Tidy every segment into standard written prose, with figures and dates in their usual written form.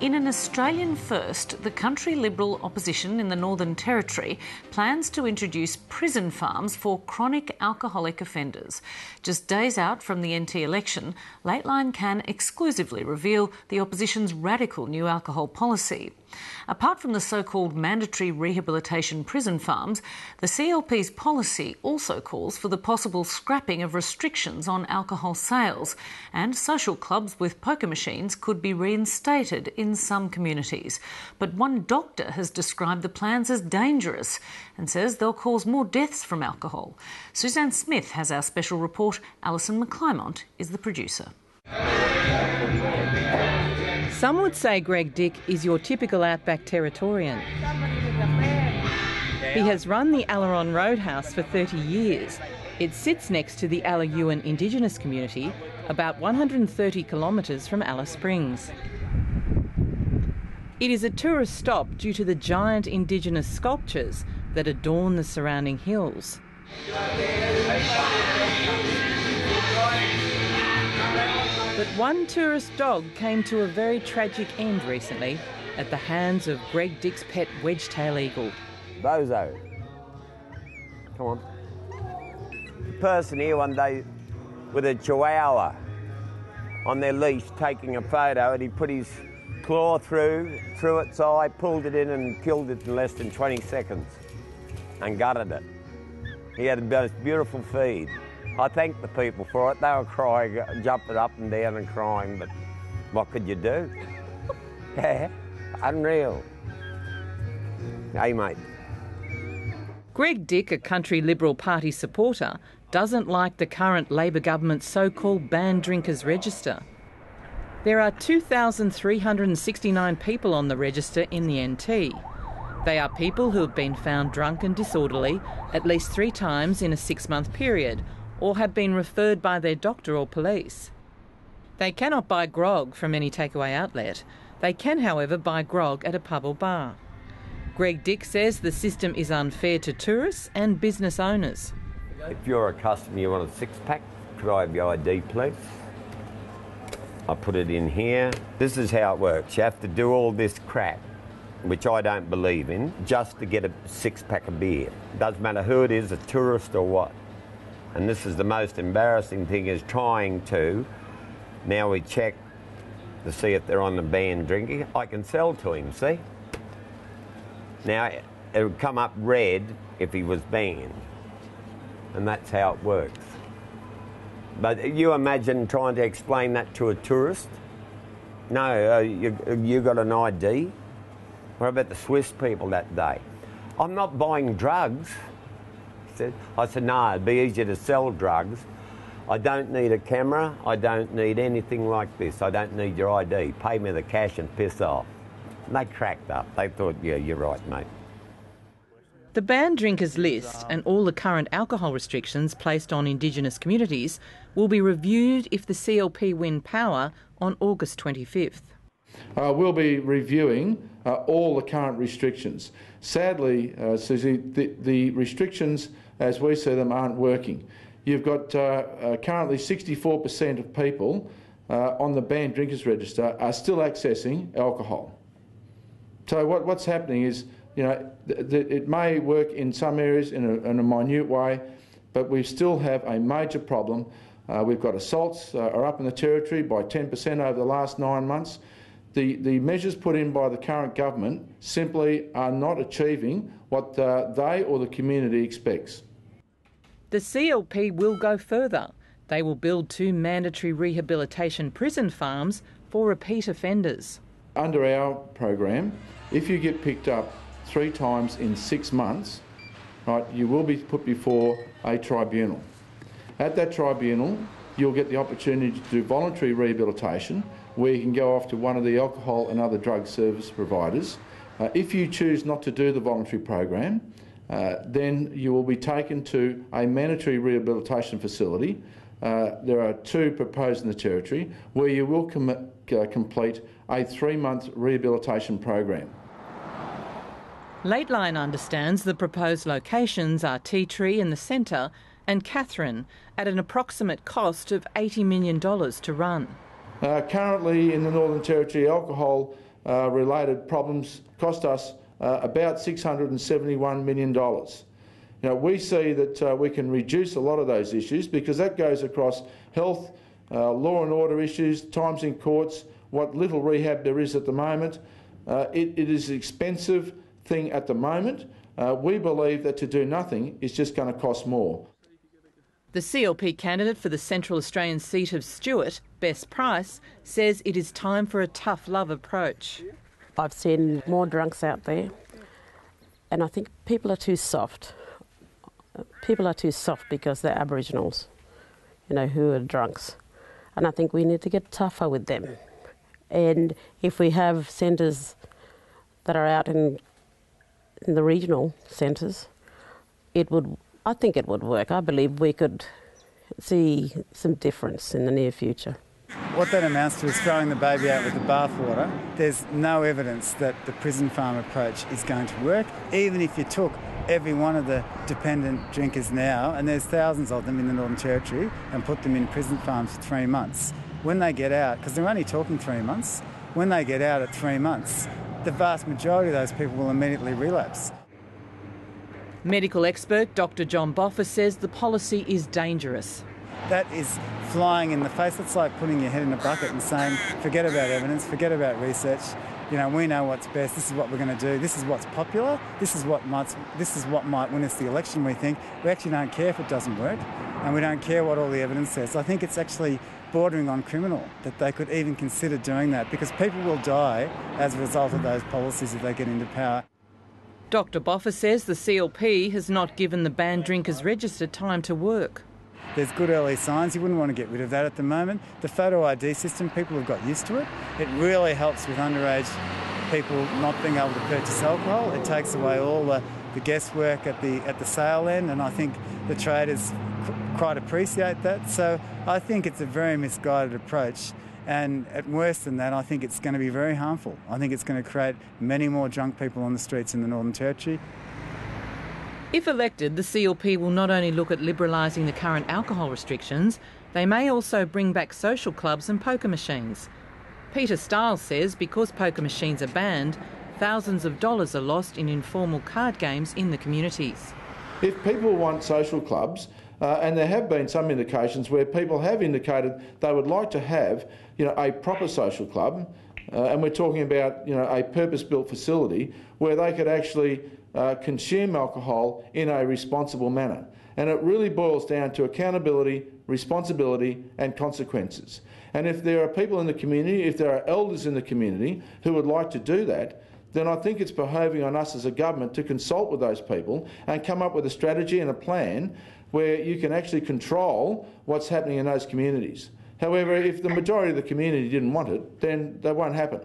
In an Australian first, the country Liberal opposition in the Northern Territory plans to introduce prison farms for chronic alcoholic offenders. Just days out from the NT election, Lateline can exclusively reveal the opposition's radical new alcohol policy. Apart from the so-called mandatory rehabilitation prison farms, the CLP's policy also calls for the possible scrapping of restrictions on alcohol sales, and social clubs with poker machines could be reinstated in some communities. But one doctor has described the plans as dangerous and says they'll cause more deaths from alcohol. Suzanne Smith has our special report. Alison McClymont is the producer. Some would say Greg Dick is your typical outback Territorian. He has run the Alleron Roadhouse for 30 years. It sits next to the Allayuan Indigenous community, about 130 kilometres from Alice Springs. It is a tourist stop due to the giant Indigenous sculptures that adorn the surrounding hills. But one tourist dog came to a very tragic end recently at the hands of Greg Dick's pet wedge-tail eagle. Bozo. Come on. A person here one day with a chihuahua on their leash taking a photo, and he put his claw through its eye, pulled it in and killed it in less than 20 seconds and gutted it. He had the most beautiful feed. I thanked the people for it. They were crying, jumping up and down and crying, but what could you do? Yeah, unreal. Hey, mate. Greg Dick, a country Liberal Party supporter, doesn't like the current Labor government's so-called banned drinkers register. There are 2,369 people on the register in the NT. They are people who have been found drunk and disorderly at least 3 times in a 6-month period, or have been referred by their doctor or police. They cannot buy grog from any takeaway outlet. They can, however, buy grog at a pub or bar. Greg Dick says the system is unfair to tourists and business owners. If you're a customer, you want a 6-pack, could I have your ID, please? I put it in here. This is how it works. You have to do all this crap, which I don't believe in, just to get a 6-pack of beer. Doesn't matter who it is, a tourist or what. And this is the most embarrassing thing, is trying to, now we check to see if they're on the banned drinking. I can sell to him, see? Now, it would come up red if he was banned. And that's how it works. But you imagine trying to explain that to a tourist? No, you got an ID? What about the Swiss people that day? I'm not buying drugs. I said, no, it'd be easier to sell drugs. I don't need a camera. I don't need anything like this. I don't need your ID. Pay me the cash and piss off. And they cracked up. They thought, yeah, you're right, mate. The banned drinkers list and all the current alcohol restrictions placed on Indigenous communities will be reviewed if the CLP win power on August 25th. We'll be reviewing all the current restrictions. Sadly, Susie, the restrictions as we see them aren't working. You've got currently 64% of people on the banned drinkers register are still accessing alcohol. So what's happening is, you know, it may work in some areas in a minute way, but we still have a major problem. We've got assaults are up in the Territory by 10% over the last 9 months. The measures put in by the current government simply are not achieving what they or the community expects. The CLP will go further. They will build 2 mandatory rehabilitation prison farms for repeat offenders. Under our program, if you get picked up 3 times in 6 months, right, you will be put before a tribunal. At that tribunal, you'll get the opportunity to do voluntary rehabilitation, where you can go off to one of the alcohol and other drug service providers. If you choose not to do the voluntary program, then you will be taken to a mandatory rehabilitation facility. There are 2 proposed in the Territory, where you will complete a 3-month rehabilitation program. Lateline understands the proposed locations are Tea Tree in the centre and Katherine, at an approximate cost of $80 million to run. Currently in the Northern Territory, alcohol related problems cost us about $671 million. Now, we see that we can reduce a lot of those issues because that goes across health, law and order issues, times in courts, what little rehab there is at the moment. It is an expensive thing at the moment. We believe that to do nothing is just going to cost more. The CLP candidate for the Central Australian seat of Stewart, Bess Price, says it is time for a tough love approach. I've seen more drunks out there, and I think people are too soft. People are too soft because they're Aboriginals, you know, who are drunks. And I think we need to get tougher with them. And if we have centres that are out in the regional centres, I think it would work. I believe we could see some difference in the near future. What that amounts to is throwing the baby out with the bathwater. There's no evidence that the prison farm approach is going to work. Even if you took every one of the dependent drinkers now, and there's thousands of them in the Northern Territory, and put them in prison farms for 3 months, when they get out, because they're only talking 3 months, when they get out at 3 months, the vast majority of those people will immediately relapse. Medical expert Dr John Boffa says the policy is dangerous. That is flying in the face. It's like putting your head in a bucket and saying, forget about evidence, forget about research. You know, we know what's best. This is what we're going to do. This is what's popular. This is what might win us the election. We think we actually don't care if it doesn't work, and we don't care what all the evidence says. I think it's actually bordering on criminal that they could even consider doing that, because people will die as a result of those policies if they get into power. Dr Boffa says the CLP has not given the Banned Drinkers Register time to work. There's good early signs. You wouldn't want to get rid of that at the moment. The photo ID system, people have got used to it. It really helps with underage people not being able to purchase alcohol. It takes away all the guesswork at the sale end, and I think the traders quite appreciate that. So I think it's a very misguided approach. And at worse than that, I think it's going to be very harmful. I think it's going to create many more drunk people on the streets in the Northern Territory. If elected, the CLP will not only look at liberalising the current alcohol restrictions, they may also bring back social clubs and poker machines. Peter Stiles says because poker machines are banned, thousands of dollars are lost in informal card games in the communities. If people want social clubs, and there have been some indications where people have indicated they would like to have, a proper social club, and we're talking about, a purpose-built facility where they could actually consume alcohol in a responsible manner. And it really boils down to accountability, responsibility and consequences. And if there are people in the community, if there are elders in the community who would like to do that, then I think it's behaving on us as a government to consult with those people and come up with a strategy and a plan where you can actually control what's happening in those communities. However, if the majority of the community didn't want it, then that won't happen.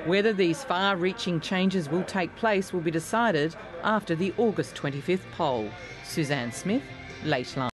Whether these far-reaching changes will take place will be decided after the August 25th poll. Suzanne Smith, Lateline.